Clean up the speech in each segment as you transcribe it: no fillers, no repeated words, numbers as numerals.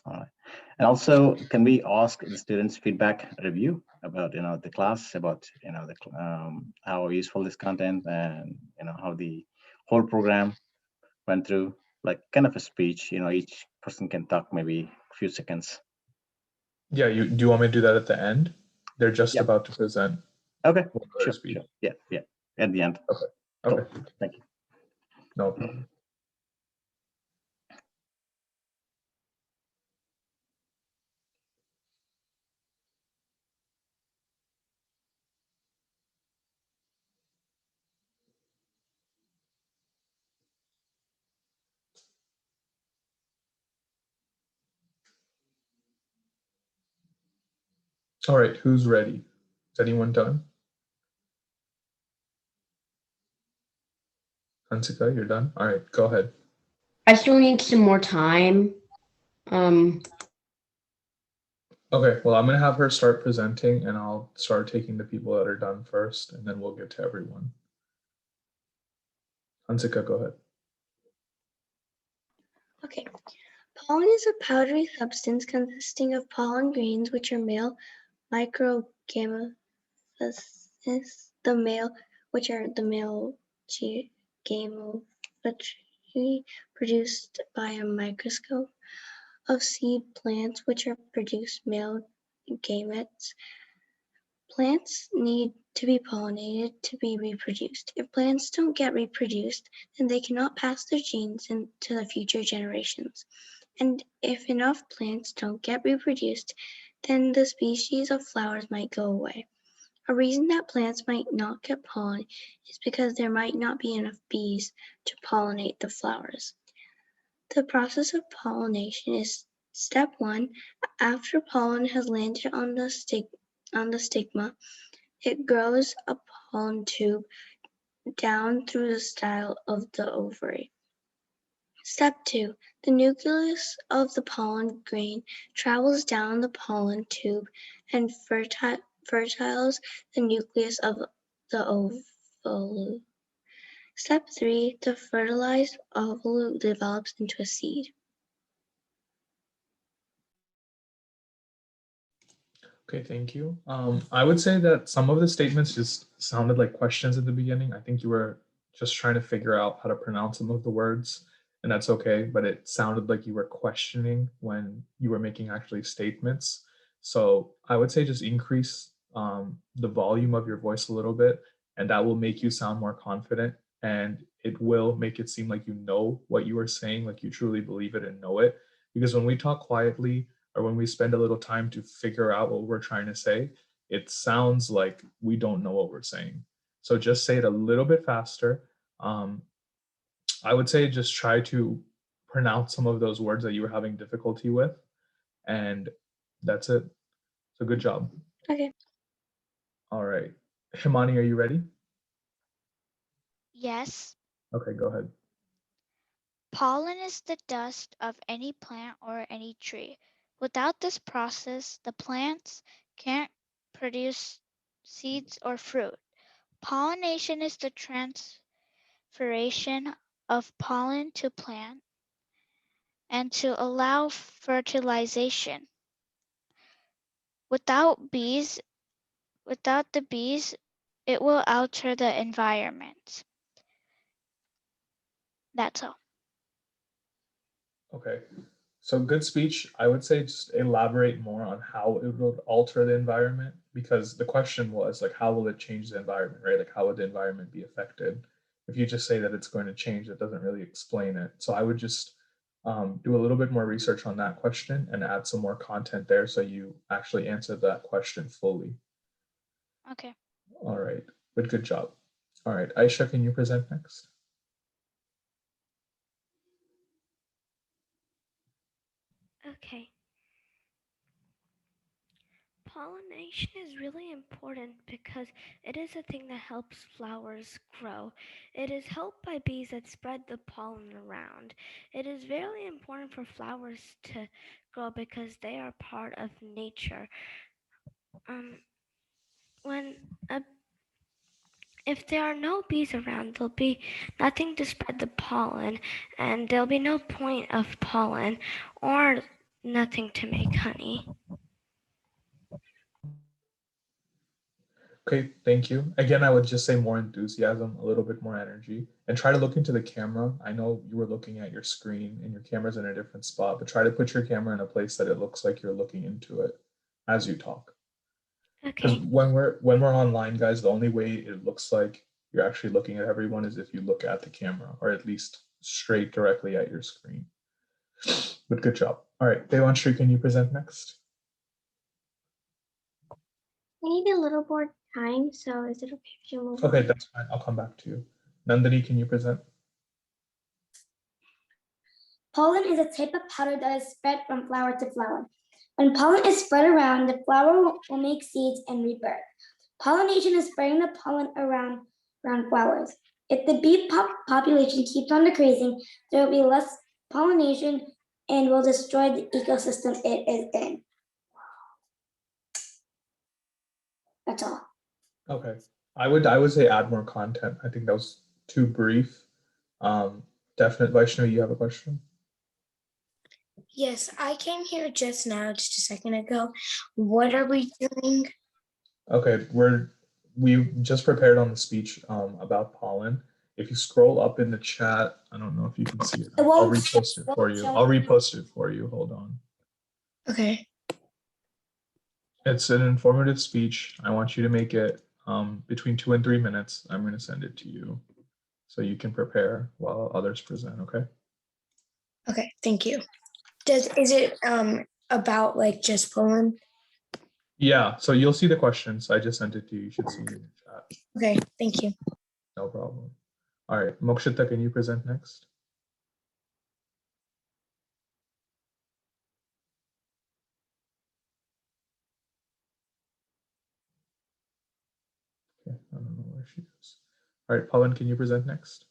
All right. And also, can we ask the students feedback review about the class, about how useful this content, and how the whole program went through, like kind of a speech. Each person can talk maybe a few seconds. Yeah, do you want me to do that at the end? They're just Yep. about to present. Okay. Their Sure. speech. Yeah. At the end. Okay. Cool. Okay. Thank you. No problem. All right, who's ready? Is anyone done? Hansika, you're done? All right, go ahead. I still need some more time. Okay, well, I'm going to have her start presenting and I'll start taking the people that are done first, and then we'll get to everyone. Hansika, go ahead. Okay. Pollen is a powdery substance consisting of pollen grains, which are male microgametes, which are the male gametophyte produced by a microscope, of seed plants, which are produced male gametes. Plants need to be pollinated to be reproduced. If plants don't get reproduced, then they cannot pass their genes into the future generations. And if enough plants don't get reproduced, then the species of flowers might go away. A reason that plants might not get pollen is because there might not be enough bees to pollinate the flowers. The process of pollination is step 1. After pollen has landed on the stigma, it grows a pollen tube down through the style of the ovary. Step 2. The nucleus of the pollen grain travels down the pollen tube and fertiles the nucleus of the ovule. Step 3. The fertilized ovule develops into a seed. Okay, thank you. I would say that some of the statements just sounded like questions at the beginning. I think you were just trying to figure out how to pronounce some of the words, and that's okay, but it sounded like you were questioning when you were making actually statements. So I would say just increase the volume of your voice a little bit, and that will make you sound more confident, and it will make it seem like you know what you are saying, like you truly believe it and know it. Because when we talk quietly, or when we spend a little time to figure out what we're trying to say, it sounds like we don't know what we're saying. So just say it a little bit faster. I would say just try to pronounce some of those words that you were having difficulty with, and that's it. So good job. Okay. All right. Himani, are you ready? Yes. Okay, go ahead. Pollen is the dust of any plant or any tree. Without this process, the plants can't produce seeds or fruit. Pollination is the transferation of pollen to plant and to allow fertilization. Without the bees, it will alter the environment. That's all. Okay. So good speech. I would say just elaborate more on how it would alter the environment, because the question was like, how will it change the environment, right? Like, how would the environment be affected? If you just say that it's going to change, it doesn't really explain it. So I would just do a little bit more research on that question and add some more content there so you actually answer that question fully. Okay. All right, but good job. All right, Aisha, can you present next? Okay. Pollination is really important because it is a thing that helps flowers grow. It is helped by bees that spread the pollen around. It is very important for flowers to grow because they are part of nature. When if there are no bees around, there'll be nothing to spread the pollen, and there'll be no point of pollen, or nothing to make honey. Okay, thank you. Again, I would just say more enthusiasm, a little bit more energy, and try to look into the camera. I know you were looking at your screen and your camera's in a different spot, but try to put your camera in a place that it looks like you're looking into it as you talk. Because Okay. when we're online, guys, the only way it looks like you're actually looking at everyone is if you look at the camera, or at least straight directly at your screen. But good job. All right, Devanshri, can you present next? I need a little more time, so is it okay if you move Okay, on? that's fine. I'll come back to you. Nandini, can you present? Pollen is a type of powder that is spread from flower to flower. When pollen is spread around, the flower will make seeds and rebirth. Pollination is spreading the pollen around flowers. If the bee population keeps on decreasing, there will be less pollination and will destroy the ecosystem it is in. That's all. Okay. I would say add more content. I think that was too brief. Definite Vaishnavi, you have a question? Yes, I came here just now, just a second ago. What are we doing? Okay, we just prepared on the speech about pollen. If you scroll up in the chat, I don't know if you can see it. I'll repost it for you. I'll repost it for you. Hold on. Okay. It's an informative speech. I want you to make it between 2 and 3 minutes. I'm going to send it to you so you can prepare while others present, okay? Okay, thank you. Is it about like just pollen? Yeah, so you'll see the questions. I just sent it to you. You should see it in the chat. Okay, thank you. No problem. All right, Mokshita, can you present next? Okay, I don't know where she is. All right, Pawan, can you present next?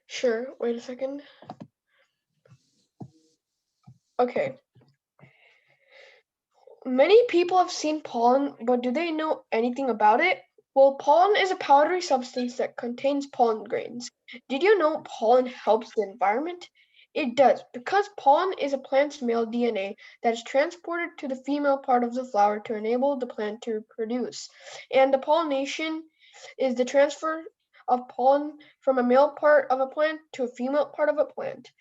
Sure, wait a second. Okay. Many people have seen pollen, but do they know anything about it? Well, pollen is a powdery substance that contains pollen grains. Did you know pollen helps the environment? It does, because pollen is a plant's male DNA that is transported to the female part of the flower to enable the plant to reproduce. And the pollination is the transfer of pollen from a male part of a plant to a female part of a plant.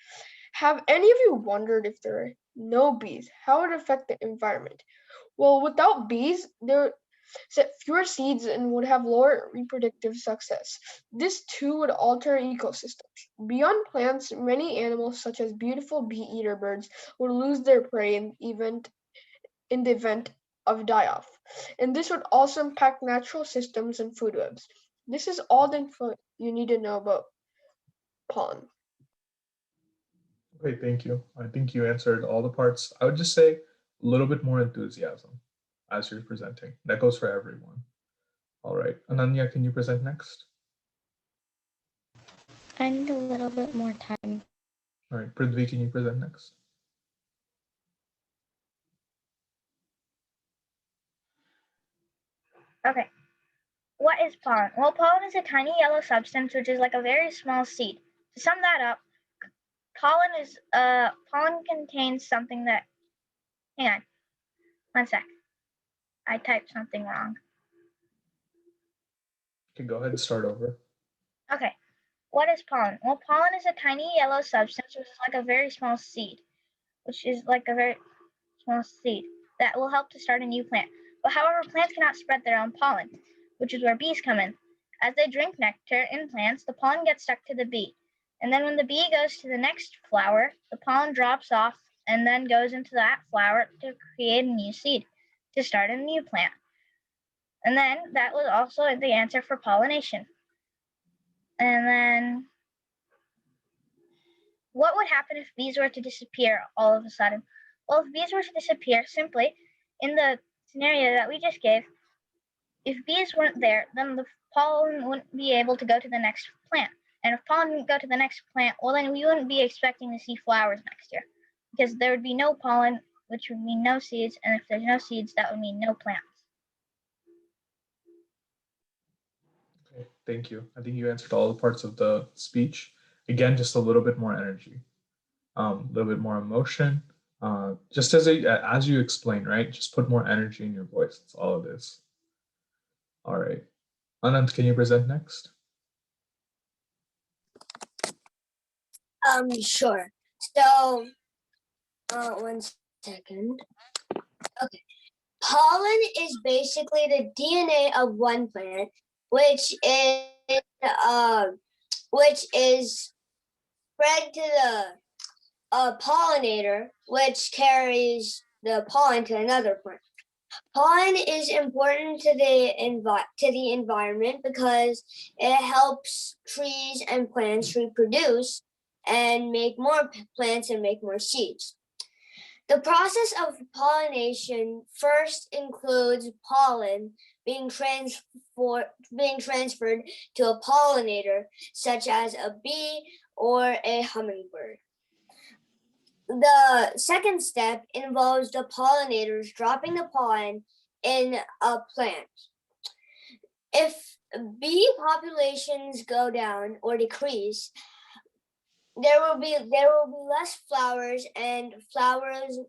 Have any of you wondered if there are no bees, how it would affect the environment? Well, without bees, there set fewer seeds and would have lower reproductive success. This too would alter ecosystems. Beyond plants, many animals, such as beautiful bee-eater birds, would lose their prey in the event of die-off. And this would also impact natural systems and food webs. This is all the info you need to know about pollen. Okay, thank you. I think you answered all the parts. I would just say a little bit more enthusiasm as you're presenting. That goes for everyone. All right, Ananya, can you present next? I need a little bit more time. All right, Prithvi, can you present next? Okay. What is pollen? Well, pollen is a tiny yellow substance which is like a very small seed. To sum that up, pollen contains something that, hang on, 1 sec. I typed something wrong. You can go ahead and start over. Okay. What is pollen? Well, pollen is a tiny yellow substance which is like a very small seed, that will help to start a new plant. But however, plants cannot spread their own pollen, which is where bees come in. As they drink nectar in plants, the pollen gets stuck to the bee. And then when the bee goes to the next flower, the pollen drops off and then goes into that flower to create a new seed, to start a new plant. And then that was also the answer for pollination. And then what would happen if bees were to disappear all of a sudden? Well, if bees were to disappear, simply in the scenario that we just gave, if bees weren't there, then the pollen wouldn't be able to go to the next plant. And if pollen didn't go to the next plant, well, then we wouldn't be expecting to see flowers next year, because there would be no pollen, which would mean no seeds. And if there's no seeds, that would mean no plants. Okay, thank you. I think you answered all the parts of the speech. Again, just a little bit more energy. little bit more emotion. Just as you explain, right? Just put more energy in your voice. That's all it is. All right. Anant, can you present next? Sure. So, 1 second. Okay. Pollen is basically the DNA of one plant, which is spread to the pollinator, which carries the pollen to another plant. Pollen is important to the environment because it helps trees and plants reproduce and make more plants and make more seeds. The process of pollination first includes pollen being transferred to a pollinator, such as a bee or a hummingbird. The second step involves the pollinators dropping the pollen in a plant. If bee populations go down or decrease, there will be less flowers, and flowers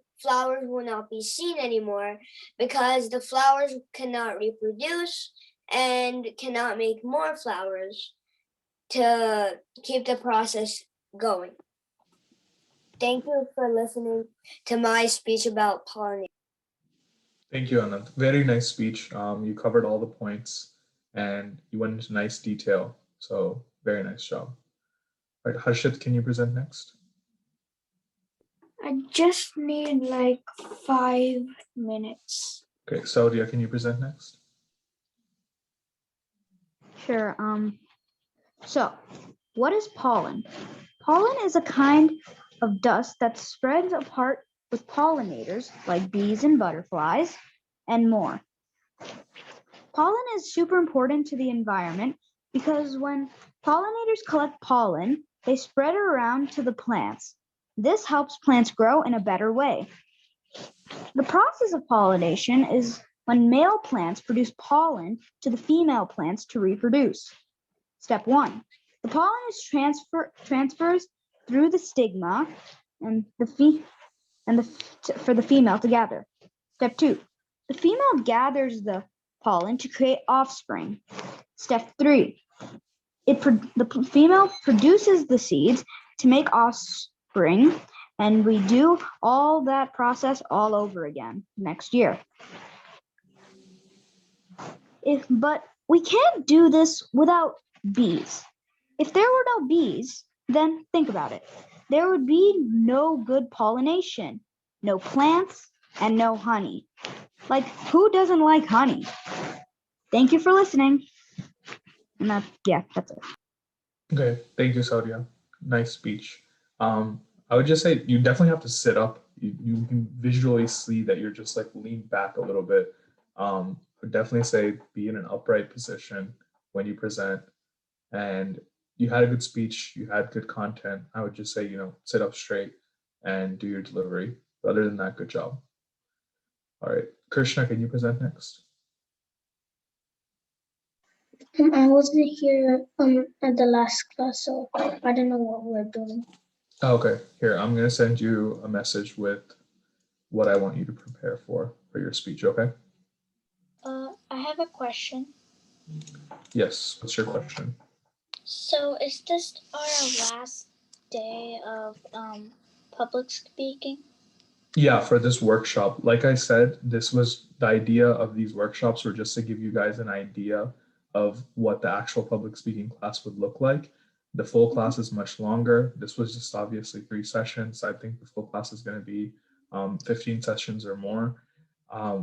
will not be seen anymore because the flowers cannot reproduce and cannot make more flowers to keep the process going. Thank you for listening to my speech about pollination. Thank you, Anand. Very nice speech. You covered all the points and you went into nice detail. So very nice job. All right, Harshit, can you present next? I just need like 5 minutes. Okay, Saudia, can you present next? Sure. So what is pollen? Pollen is a kind of dust that spreads apart with pollinators like bees and butterflies and more. Pollen is super important to the environment because when pollinators collect pollen, they spread it around to the plants. This helps plants grow in a better way. The process of pollination is when male plants produce pollen to the female plants to reproduce. Step 1. The pollen is transfers through the stigma and for the female to gather. Step 2. The female gathers the pollen to create offspring. Step 3. The female produces the seeds to make offspring, and we do all that process all over again next year. But we can't do this without bees. If there were no bees, then think about it. There would be no good pollination, no plants, and no honey. Like, who doesn't like honey? Thank you for listening. And that's it. Okay, thank you, Saudia. Nice speech. I would just say you definitely have to sit up. You can visually see that you're just like leaned back a little bit. I would definitely say be in an upright position when you present. And you had a good speech, you had good content. I would just say, sit up straight and do your delivery. But other than that, good job. All right, Krishna, can you present next? I wasn't here at the last class, so I don't know what we're doing. Okay, here, I'm going to send you a message with what I want you to prepare for your speech, okay? I have a question. Yes, what's your question? So is this our last day of public speaking? Yeah, for this workshop. Like I said, this was the idea of these workshops were just to give you guys an idea of what the actual public speaking class would look like. The full class is much longer. This was just obviously 3 sessions. I think the full class is going to be 15 sessions or more.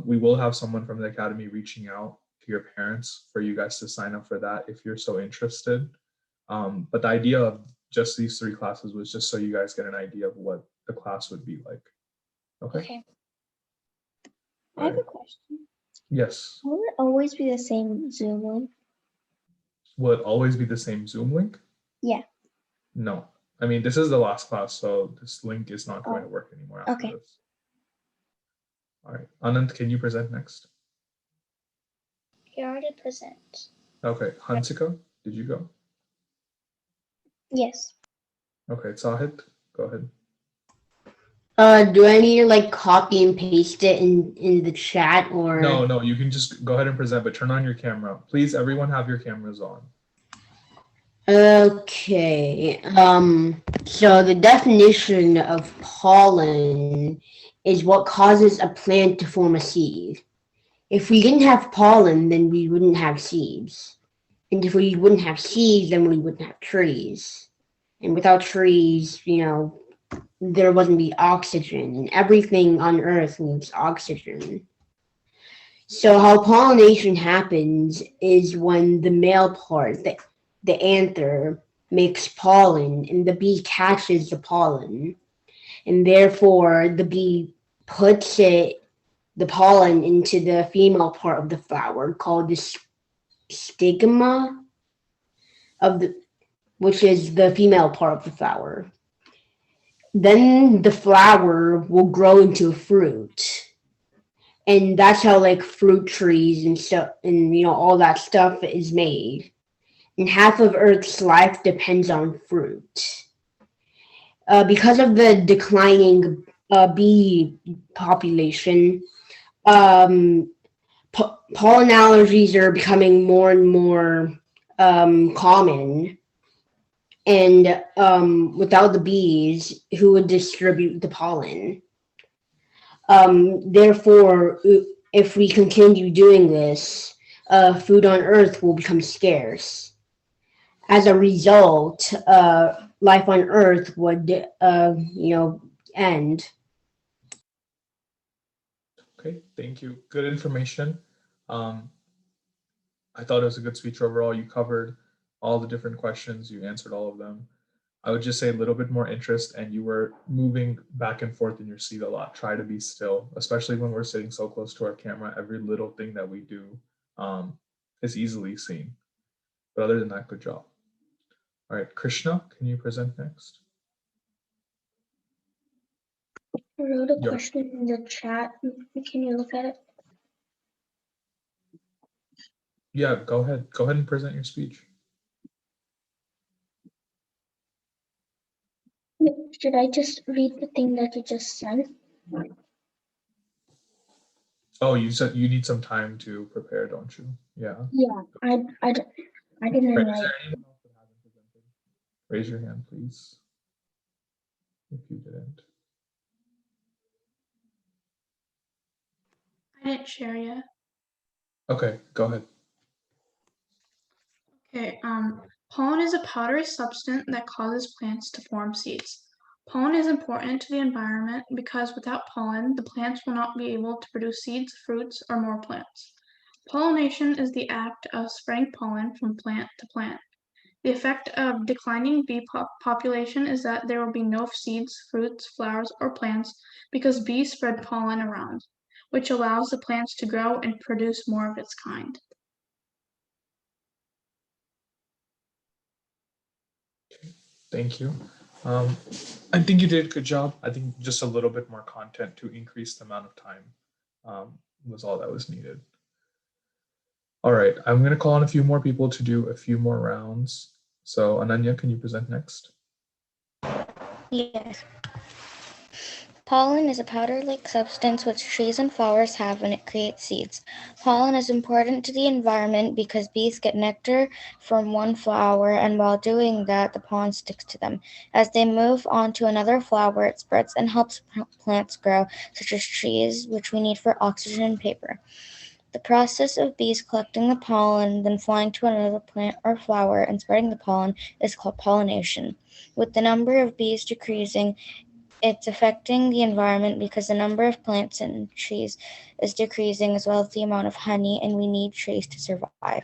We will have someone from the academy reaching out to your parents for you guys to sign up for that if you're so interested. But the idea of just these 3 classes was just so you guys get an idea of what the class would be like. Okay. I have a question. Yes. Will it always be the same Zoom link? Will it always be the same Zoom link? Yeah. No. I mean, this is the last class, so this link is not going to work anymore after this. All right. Anand, can you present next? You already present. Okay. Hansika, did you go? Yes. Okay. Sahit, go ahead. Do I need to like copy and paste it in the chat or? No, you can just go ahead and present, but turn on your camera. Please, everyone have your cameras on. Okay. So the definition of pollen is what causes a plant to form a seed. If we didn't have pollen, then we wouldn't have seeds. And if we wouldn't have seeds, then we wouldn't have trees. And without trees, there wouldn't be oxygen. And everything on Earth needs oxygen. So how pollination happens is when the male part, the anther, makes pollen and the bee catches the pollen. And therefore the bee puts the pollen into the female part of the flower called the stigma which is the female part of the flower. Then the flower will grow into a fruit. And that's how like fruit trees and stuff and all that stuff is made. And half of Earth's life depends on fruit. Because of the declining bee population, pollen allergies are becoming more and more common. And without the bees, who would distribute the pollen? Therefore, if we continue doing this, food on Earth will become scarce. As a result, life on Earth would, end. Okay, thank you. Good information. I thought it was a good speech overall. You covered all the different questions. You answered all of them. I would just say a little bit more interest, and you were moving back and forth in your seat a lot. Try to be still, especially when we're sitting so close to our camera. Every little thing that we do is easily seen. But other than that, good job. All right, Krishna, can you present next? I wrote a Yeah. question in the chat. Can you look at it? Yeah, go ahead. Go ahead and present your speech. Should I just read the thing that you just sent? Oh, you said you need some time to prepare, don't you? Yeah. Yeah, I didn't Right. Is write. there anyone else that hasn't presented? Raise your hand, please. If you didn't. I didn't share yet. Okay, go ahead. Okay, pollen is a powdery substance that causes plants to form seeds. Pollen is important to the environment because without pollen, the plants will not be able to produce seeds, fruits, or more plants. Pollination is the act of spreading pollen from plant to plant. The effect of declining bee population is that there will be no seeds, fruits, flowers, or plants because bees spread pollen around, which allows the plants to grow and produce more of its kind. Thank you. I think you did a good job. I think just a little bit more content to increase the amount of time was all that was needed. All right, I'm going to call on a few more people to do a few more rounds. So Ananya, can you present next? Yes. Pollen is a powder-like substance which trees and flowers have when it creates seeds. Pollen is important to the environment because bees get nectar from one flower, and while doing that, the pollen sticks to them. As they move on to another flower, it spreads and helps plants grow, such as trees, which we need for oxygen and paper. The process of bees collecting the pollen, then flying to another plant or flower and spreading the pollen is called pollination. With the number of bees decreasing, it's affecting the environment because the number of plants and trees is decreasing as well as the amount of honey, and we need trees to survive.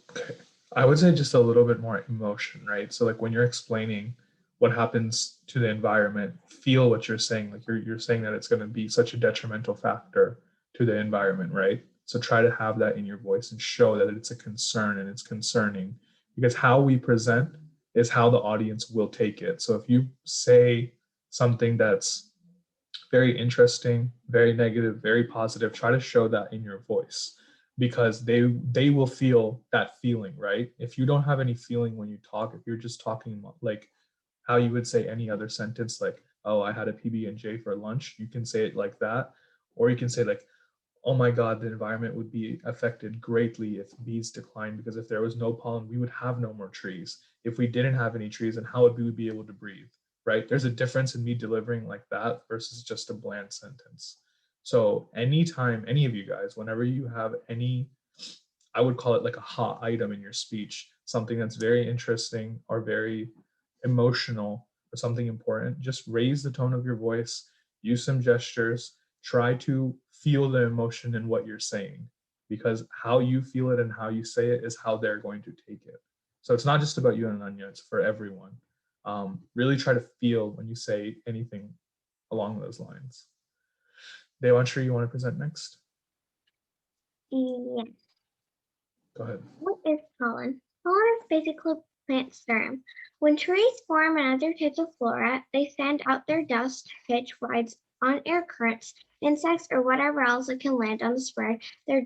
Okay, I would say just a little bit more emotion, right? So like when you're explaining what happens to the environment, feel what you're saying. Like you're saying that it's going to be such a detrimental factor to the environment, right? So try to have that in your voice and show that it's a concern and it's concerning, because how we present is how the audience will take it. So if you say something that's very interesting, very negative, very positive, try to show that in your voice, because they will feel that feeling, right? If you don't have any feeling when you talk, if you're just talking like how you would say any other sentence, like, oh, I had a PB&J for lunch. You can say it like that. Or you can say like, oh my God, the environment would be affected greatly if bees declined, because if there was no pollen, we would have no more trees. If we didn't have any trees, then how would we be able to breathe, right? There's a difference in me delivering like that versus just a bland sentence. So anytime, any of you guys, whenever you have any, I would call it like a hot item in your speech, something that's very interesting or very emotional or something important, just raise the tone of your voice, use some gestures, try to feel the emotion in what you're saying, because how you feel it and how you say it is how they're going to take it. So it's not just about you and Anya, it's for everyone. Really try to feel when you say anything along those lines. Devanshri, you want to present next? Yes. Go ahead. What is pollen? Pollen is basically plant serum. When trees form and other types of flora, they send out their dust, which rides on air currents, insects, or whatever else that can land on the spread their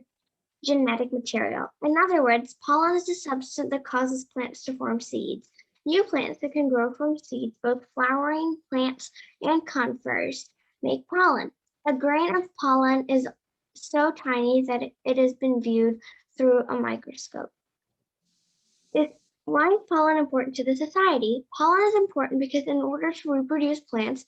genetic material. In other words, pollen is a substance that causes plants to form seeds. New plants that can grow from seeds, both flowering plants and conifers, make pollen. A grain of pollen is so tiny that it has been viewed through a microscope. Why is pollen important to the society? Pollen is important because in order to reproduce plants,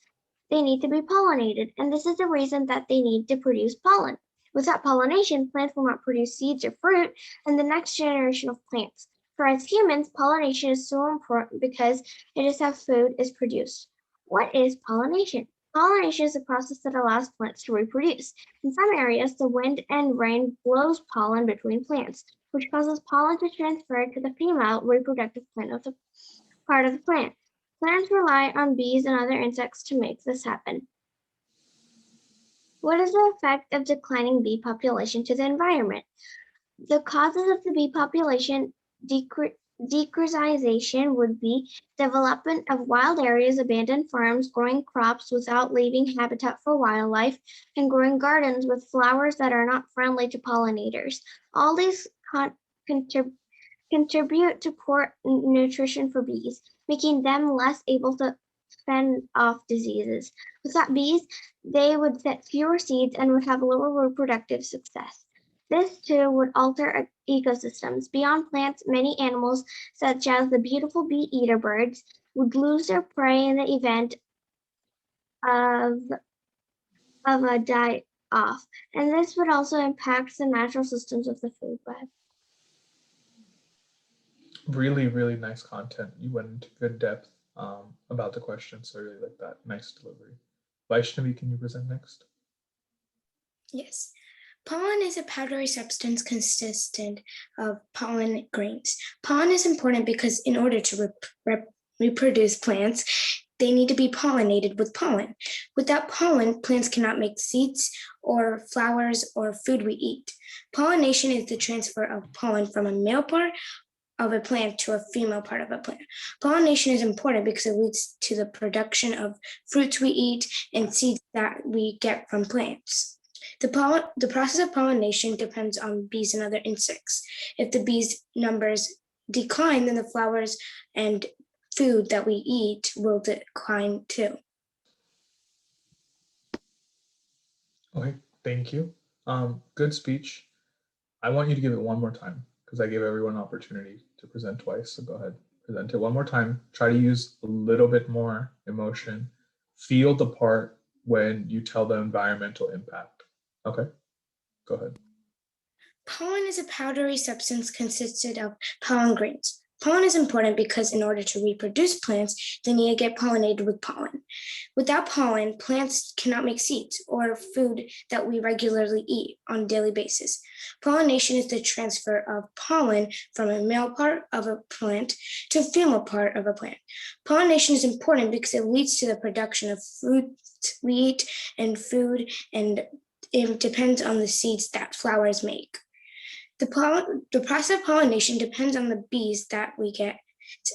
they need to be pollinated, and this is the reason that they need to produce pollen. Without pollination, plants will not produce seeds or fruit and the next generation of plants. For us humans, pollination is so important because it is how food is produced. What is pollination? Pollination is a process that allows plants to reproduce. In some areas, the wind and rain blows pollen between plants, which causes pollen to transfer to the female reproductive plant of the part of the plant. Plants rely on bees and other insects to make this happen. What is the effect of declining bee population to the environment? The causes of the bee population decreasation would be development of wild areas, abandoned farms, growing crops without leaving habitat for wildlife, and growing gardens with flowers that are not friendly to pollinators. All these contribute to poor nutrition for bees, making them less able to fend off diseases. Without bees, they would set fewer seeds and would have lower reproductive success. This too would alter ecosystems. Beyond plants, many animals, such as the beautiful bee-eater birds, would lose their prey in the event of a die-off, and this would also impact the natural systems of the food web. Really, really nice content. You went into good depth about the question, so I really like that. Nice delivery. Vaishnavi, can you present next? Yes. Pollen is a powdery substance consistent of pollen grains. Pollen is important because in order to reproduce plants, they need to be pollinated with pollen. Without pollen, plants cannot make seeds or flowers or food we eat. Pollination is the transfer of pollen from a male part of a plant to a female part of a plant. Pollination is important because it leads to the production of fruits we eat and seeds that we get from plants. The process of pollination depends on bees and other insects. If the bees' numbers decline, then the flowers and food that we eat will decline too. Okay, thank you. Good speech. I want you to give it one more time because I gave everyone an opportunity to present twice. So go ahead, present it one more time. Try to use a little bit more emotion. Feel the part when you tell the environmental impact. Okay, go ahead. Pollen is a powdery substance consisted of pollen grains. Pollen is important because in order to reproduce plants, they need to get pollinated with pollen. Without pollen, plants cannot make seeds or food that we regularly eat on a daily basis. Pollination is the transfer of pollen from a male part of a plant to a female part of a plant. Pollination is important because it leads to the production of fruit we eat and food, and it depends on the seeds that flowers make. The process of pollination depends on the bees that we get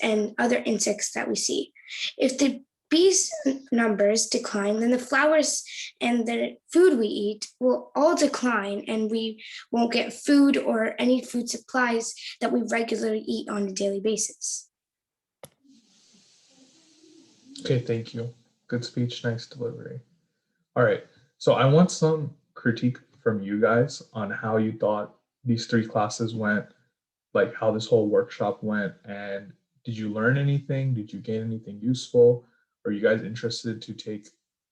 and other insects that we see. If the bees' numbers decline, then the flowers and the food we eat will all decline, and we won't get food or any food supplies that we regularly eat on a daily basis. Okay, thank you. Good speech, nice delivery. All right, so I want some critique from you guys on how you thought these 3 classes went, like how this whole workshop went, and did you learn anything? Did you gain anything useful? Are you guys interested to take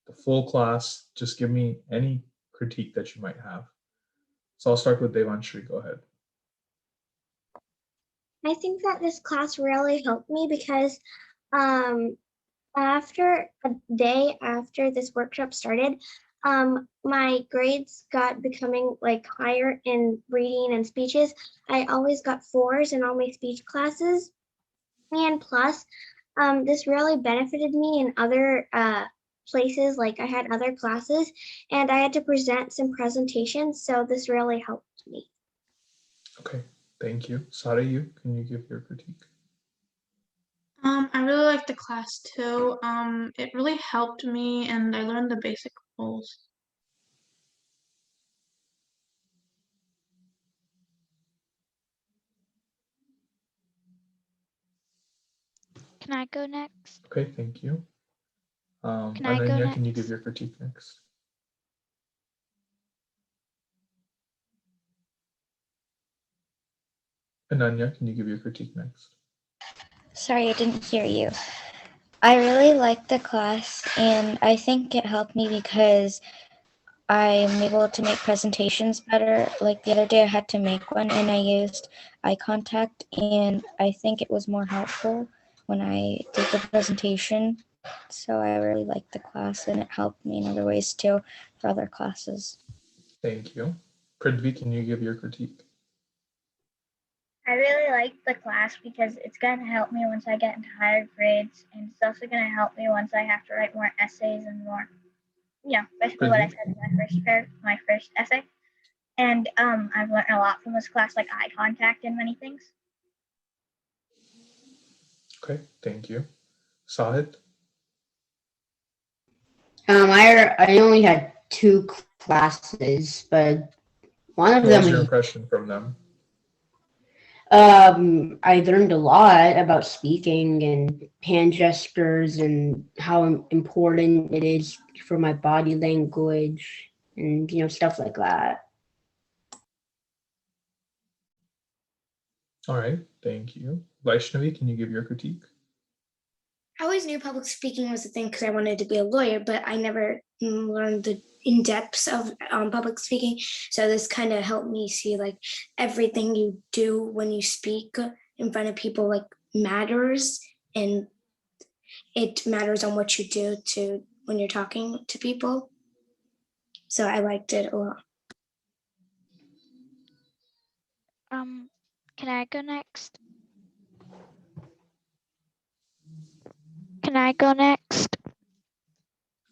the full class? Just give me any critique that you might have. So I'll start with Devanshri, go ahead. I think that this class really helped me because after a day after this workshop started, my grades got becoming like higher in reading and speeches. I always got 4s in all my speech classes. And plus, this really benefited me in other places, like I had other classes and I had to present some presentations. So this really helped me. Okay, thank you. Sara, can you give your critique? I really liked the class too. It really helped me and I learned the basic rules. Can I go next? Okay, thank you. Can I go Ananya, can you give next? your critique next? Ananya, can you give your critique next? Sorry, I didn't hear you. I really liked the class, and I think it helped me because I'm able to make presentations better. Like the other day, I had to make one, and I used eye contact, and I think it was more helpful when I did the presentation. So I really liked the class, and it helped me in other ways too for other classes. Thank you. Prithvi, can you give your critique? I really like the class because it's going to help me once I get into higher grades, and it's also going to help me once I have to write more essays and more, basically what I said in my first essay. And I've learned a lot from this class, like eye contact and many things. Okay, thank you. Sahid? I only had 2 classes, but one of What them was your impression from them? I learned a lot about speaking and hand gestures and how important it is for my body language and stuff like that. All right, thank you. Vaishnavi, can you give your critique? I always knew public speaking was a thing because I wanted to be a lawyer, but I never learned the in-depths of public speaking. So this kind of helped me see like everything you do when you speak in front of people like matters, and it matters on what you do to when you're talking to people. So I liked it a lot. Can I go next? Can I go next?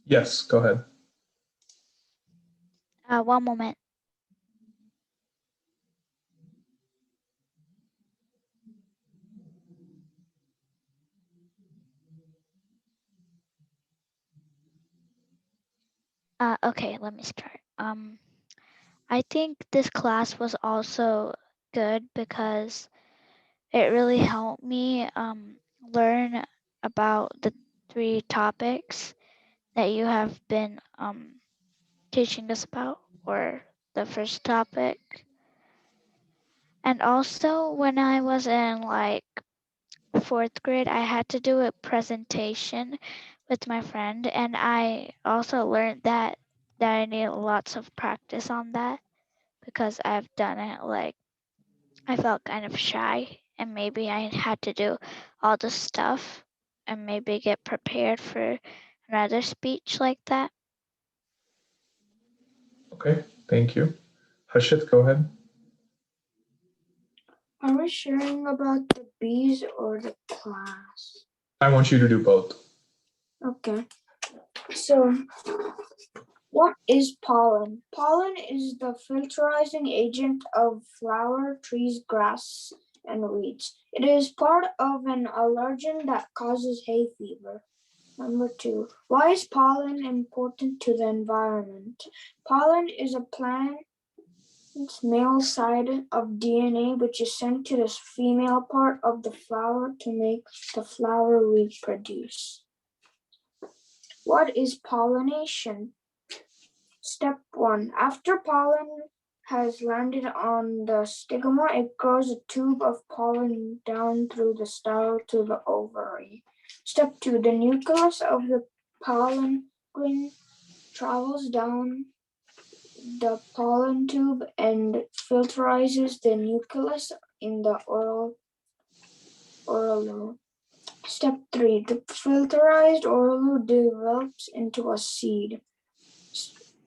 Yes, go ahead. One moment. Okay, let me start. I think this class was also good because it really helped me learn about the 3 topics that you have been teaching us about, or the first topic. And also when I was in like 4th grade, I had to do a presentation with my friend, and I also learned that I need lots of practice on that because I've done it like I felt kind of shy, and maybe I had to do all the stuff and maybe get prepared for another speech like that. Okay, thank you. Harshit, go ahead. Are we sharing about the bees or the class? I want you to do both. Okay. So, what is pollen? Pollen is the filterizing agent of flower, trees, grass, and weeds. It is part of an allergen that causes hay fever. Number 2, why is pollen important to the environment? Pollen is a plant's male side of DNA which is sent to the female part of the flower to make the flower reproduce. What is pollination? Step 1. After pollen has landed on the stigma, it grows a tube of pollen down through the style to the ovary. Step 2. The nucleus of the pollen grain travels down the pollen tube and filterizes the nucleus in the orolu. Step 3. The filterized orolu develops into a seed.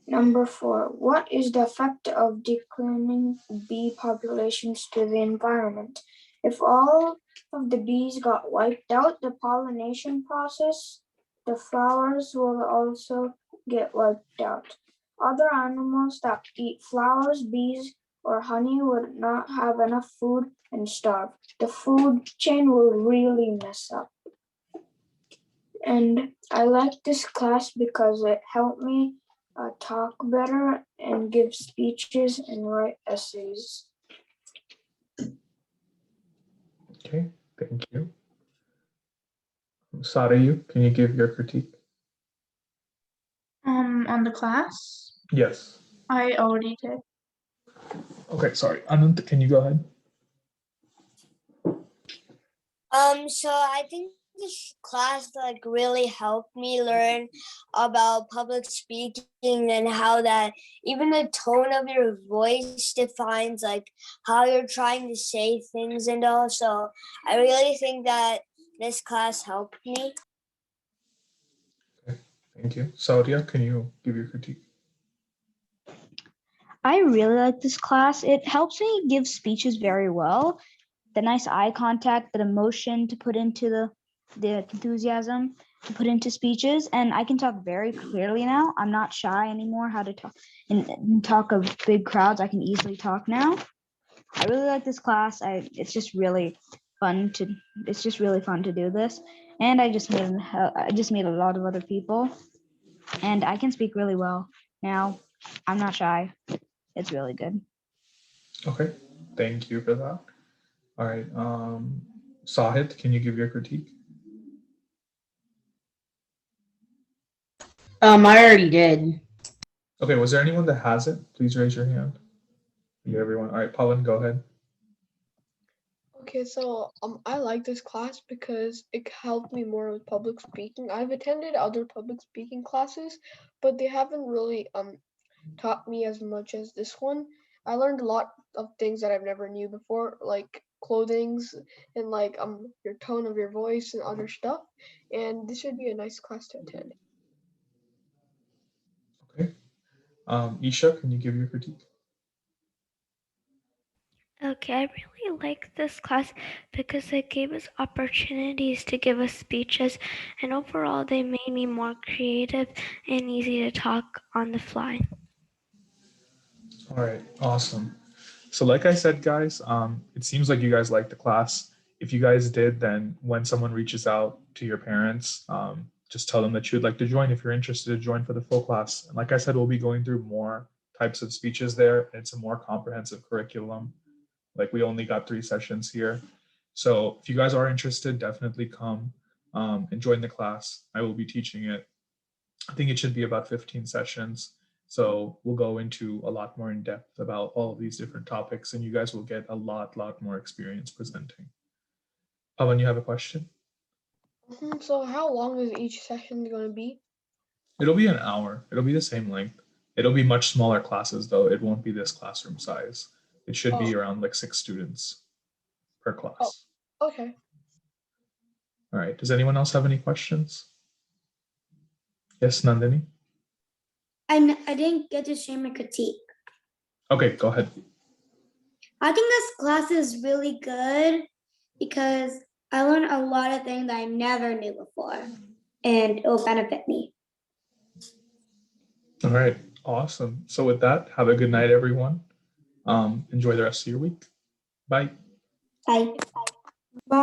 Number 4. What is the effect of declining bee populations to the environment? If all of the bees got wiped out, the pollination process, the flowers will also get wiped out. Other animals that eat flowers, bees, or honey would not have enough food and starve. The food chain will really mess up. And I like this class because it helped me talk better and give speeches and write essays. Okay, thank you. Sarayu, can you give your critique? On the class, Yes. I already did. Okay, sorry. Anant, can you go ahead? So I think this class like really helped me learn about public speaking and how that even the tone of your voice defines like how you're trying to say things and all. So I really think that this class helped me. Okay, thank you. Sauria, can you give your critique? I really like this class. It helps me give speeches very well. The nice eye contact, the emotion to put into the enthusiasm to put into speeches, and I can talk very clearly now. I'm not shy anymore how to talk in talk of big crowds. I can easily talk now. I really like this class. It's just really fun to do this, and I just made a lot of other people, and I can speak really well now. I'm not shy. It's really good. Okay, thank you for that. All right, Sahit, can you give your critique? I already did. Okay, was there anyone that has it? Please raise your hand. You everyone. All right, Pawan, go ahead. Okay, so I like this class because it helped me more with public speaking. I've attended other public speaking classes, but they haven't really taught me as much as this one. I learned a lot of things that I've never knew before, like clothings and like your tone of your voice and other stuff. And this would be a nice class to attend. Okay. Isha, can you give your critique? Okay, I really like this class because it gave us opportunities to give us speeches, and overall they made me more creative and easy to talk on the fly. All right, awesome. So like I said, guys, it seems like you guys like the class. If you guys did, then when someone reaches out to your parents, just tell them that you'd like to join if you're interested to join for the full class. And like I said, we'll be going through more types of speeches there. It's a more comprehensive curriculum. Like we only got 3 sessions here. So if you guys are interested, definitely come and join the class. I will be teaching it. I think it should be about 15 sessions. So we'll go into a lot more in depth about all of these different topics, and you guys will get a lot more experience presenting. Pawan, you have a question? So how long is each session going to be? It'll be an hour. It'll be the same length. It'll be much smaller classes though. It won't be this classroom size. It should be around like 6 students per class. Oh, okay. All right. Does anyone else have any questions? Yes, Nandini? I didn't get to share my critique. Okay, go ahead. I think this class is really good because I learned a lot of things that I never knew before, and it will benefit me. All right, awesome. So with that, have a good night, everyone. Enjoy the rest of your week. Bye. Bye. Bye.